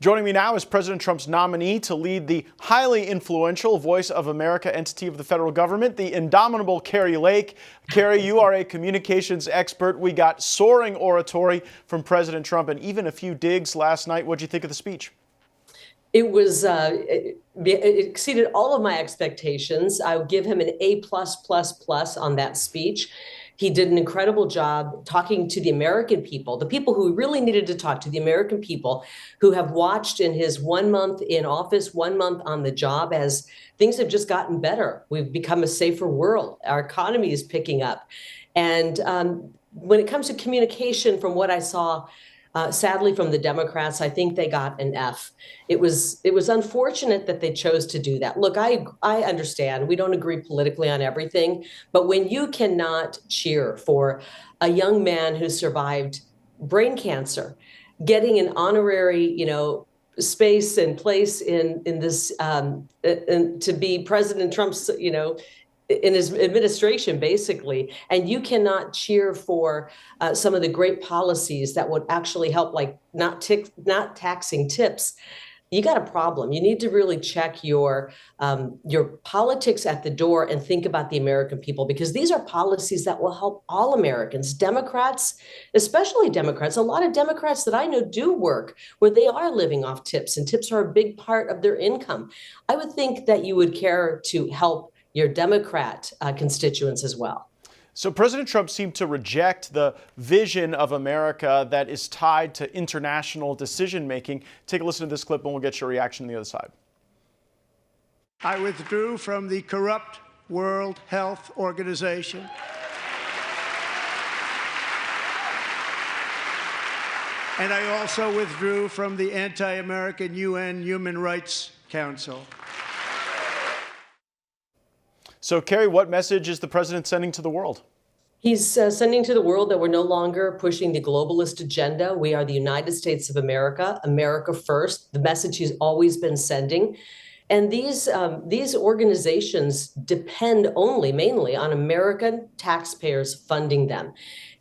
Joining me now is President Trump's nominee to lead the highly influential Voice of America entity of the federal government, the indomitable Kari Lake. Kari, you are a communications expert. We got soaring oratory from President Trump and even a few digs last night. What'd you think of the speech? It was it exceeded all of my expectations. I would give him an A+++ on that speech. He did an incredible job talking to the American people, the people who really needed to talk to, the American people who have watched in his 1 month in office, 1 month on the job, as things have just gotten better. We've become a safer world. Our economy is picking up. And when it comes to communication, from what I saw, sadly, from the Democrats, I think they got an F. It was unfortunate that they chose to do that. Look, I understand we don't agree politically on everything, but when you cannot cheer for a young man who survived brain cancer, getting an honorary, space and place in this, to be President Trump's, in his administration, basically, and you cannot cheer for some of the great policies that would actually help, like not taxing tips, you got a problem. You need to really check your politics at the door and think about the American people, because these are policies that will help all Americans, Democrats, especially Democrats. A lot of Democrats that I know do work where they are living off tips, and tips are a big part of their income. I would think that you would care to help your Democrat constituents as well. So President Trump seemed to reject the vision of America that is tied to international decision making. Take a listen to this clip and we'll get your reaction on the other side. I withdrew from the corrupt World Health Organization. And I also withdrew from the anti-American UN Human Rights Council. So, Kari, what message is the president sending to the world? He's sending to the world that we're no longer pushing the globalist agenda. We are the United States of America, America first, the message he's always been sending. And these organizations depend mainly on American taxpayers funding them.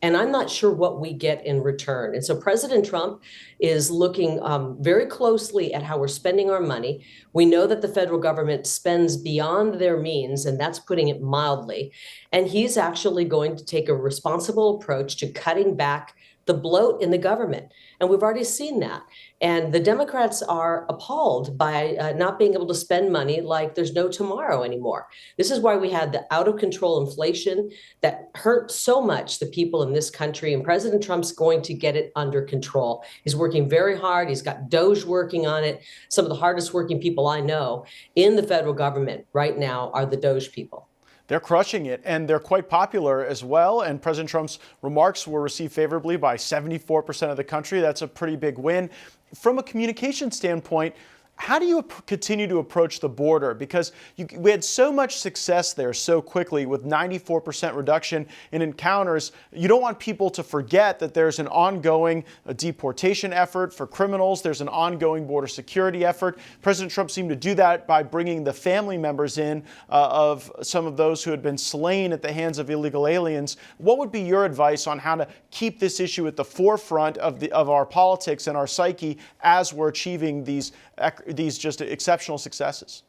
And I'm not sure what we get in return. And so President Trump is looking very closely at how we're spending our money. We know that the federal government spends beyond their means, and that's putting it mildly. And he's actually going to take a responsible approach to cutting back the bloat in the government. And we've already seen that. And the Democrats are appalled by not being able to spend money like there's no tomorrow anymore. This is why we had the out of control inflation that hurt so much the people in this country. And President Trump's going to get it under control. He's working very hard. He's got DOJ working on it. Some of the hardest working people I know in the federal government right now are the DOJ people. They're crushing it, and they're quite popular as well. And President Trump's remarks were received favorably by 74% of the country. That's a pretty big win. From a communication standpoint, how do you continue to approach the border? Because we had so much success there so quickly with 94% reduction in encounters. You don't want people to forget that there's an ongoing deportation effort for criminals. There's an ongoing border security effort. President Trump seemed to do that by bringing the family members in of some of those who had been slain at the hands of illegal aliens. What would be your advice on how to keep this issue at the forefront of our politics and our psyche as we're achieving these just exceptional successes?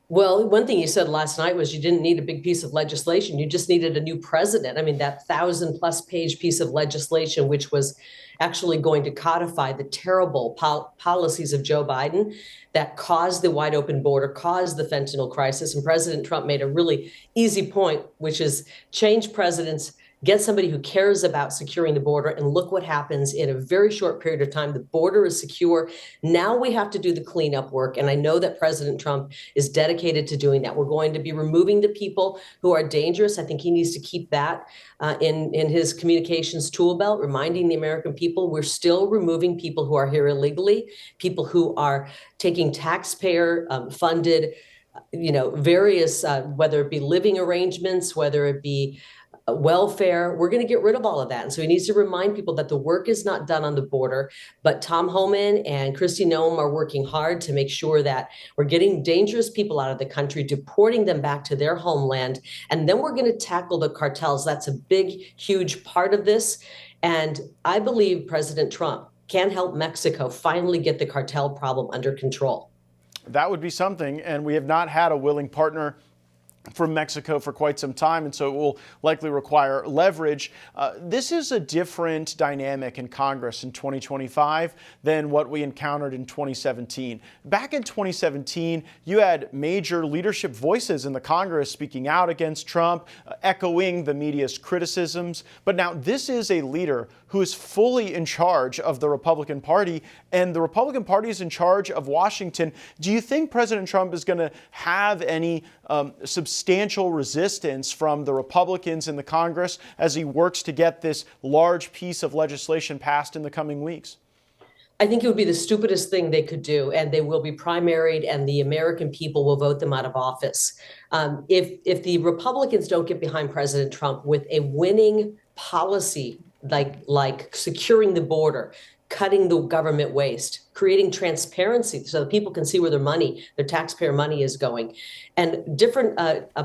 Well, one thing you said last night was you didn't need a big piece of legislation. You just needed a new president. I mean, that 1,000+ page piece of legislation, which was actually going to codify the terrible policies of Joe Biden that caused the wide open border, caused the fentanyl crisis. And President Trump made a really easy point, which is change presidents, get somebody who cares about securing the border, and look what happens in a very short period of time. The border is secure. Now we have to do the cleanup work. And I know that President Trump is dedicated to doing that. We're going to be removing the people who are dangerous. I think he needs to keep that in his communications tool belt, reminding the American people we're still removing people who are here illegally, people who are taking taxpayer funded, various, whether it be living arrangements, whether it be welfare. We're going to get rid of all of that. And so he needs to remind people that the work is not done on the border, but Tom Homan and Kristi Noem are working hard to make sure that we're getting dangerous people out of the country, deporting them back to their homeland. And then we're going to tackle the cartels. That's a big, huge part of this. And I believe President Trump can help Mexico finally get the cartel problem under control. That would be something, and we have not had a willing partner from Mexico for quite some time, and so it will likely require leverage. This is a different dynamic in Congress in 2025 than what we encountered in 2017. Back in 2017, you had major leadership voices in the Congress speaking out against Trump, echoing the media's criticisms. But now this is a leader who is fully in charge of the Republican Party, and the Republican Party is in charge of Washington. Do you think President Trump is going to have any substantial resistance from the Republicans in the Congress as he works to get this large piece of legislation passed in the coming weeks? I think it would be the stupidest thing they could do, and they will be primaried, and the American people will vote them out of office. If the Republicans don't get behind President Trump with a winning policy like securing the border, cutting the government waste, creating transparency so that people can see where their taxpayer money is going, and different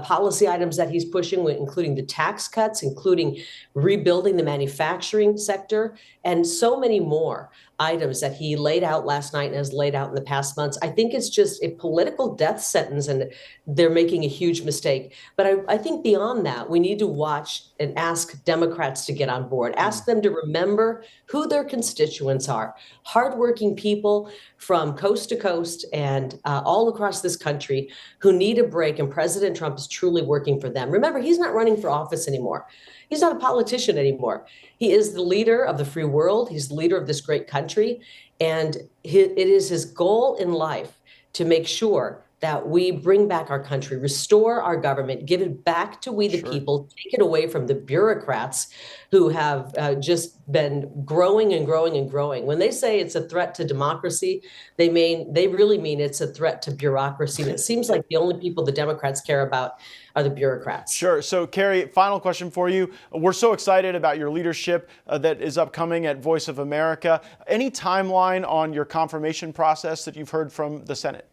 policy items that he's pushing, including the tax cuts, including rebuilding the manufacturing sector, and so many more items that he laid out last night and has laid out in the past months. I think it's just a political death sentence, and they're making a huge mistake. But I think beyond that, we need to watch and ask Democrats to get on board, ask them to remember who their constituents are, hardworking people from coast to coast and all across this country who need a break, and President Trump is truly working for them. Remember, he's not running for office anymore. He's not a politician anymore. He is the leader of the free world. He's the leader of this great country. And it is his goal in life to make sure that we bring back our country, restore our government, give it back to we the people, take it away from the bureaucrats who have just been growing and growing and growing. When they say it's a threat to democracy, they really mean it's a threat to bureaucracy. And it seems like the only people the Democrats care about are the bureaucrats. Sure. So, Kari, final question for you. We're so excited about your leadership that is upcoming at Voice of America. Any timeline on your confirmation process that you've heard from the Senate?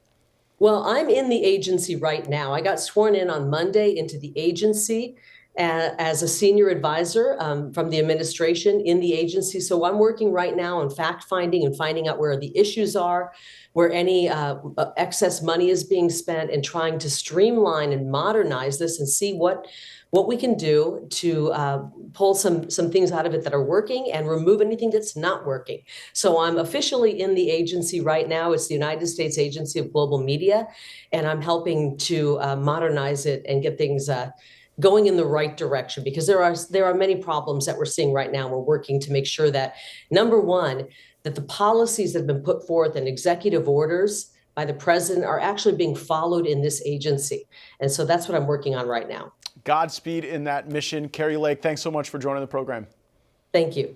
Well, I'm in the agency right now. I got sworn in on Monday into the agency as a senior advisor from the administration in the agency. So I'm working right now on fact finding and finding out where the issues are, where any excess money is being spent, and trying to streamline and modernize this and see what we can do to pull some things out of it that are working and remove anything that's not working. So I'm officially in the agency right now. It's the United States Agency of Global Media, and I'm helping to modernize it and get things going in the right direction, because there are many problems that we're seeing right now. We're working to make sure that, number one, that the policies that have been put forth in executive orders by the president are actually being followed in this agency. And so that's what I'm working on right now. Godspeed in that mission. Kari Lake, thanks so much for joining the program. Thank you.